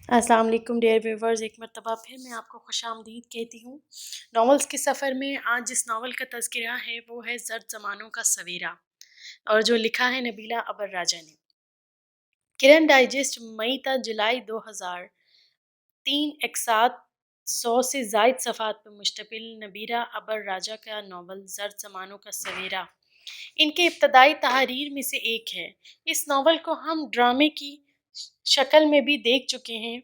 السلام علیکم dear viewers, ایک مرتبہ پھر میں آپ کو خوش آمدید کہتی ہوں۔ ناولز کے سفر میں آج جس ناول کا تذکرہ ہے وہ ہے زرد زمانوں کا سویرا، اور جو لکھا ہے نبیلہ ابر راجہ نے۔ کرن ڈائجسٹ مئی تا جولائی 2003 100 سے زائد صفحات پر مشتمل نبیلہ ابر راجہ کا ناول زرد زمانوں کا سویرا ان کے ابتدائی تحاریر میں سے ایک ہے۔ اس ناول کو ہم ڈرامے کی شکل میں بھی دیکھ چکے ہیں،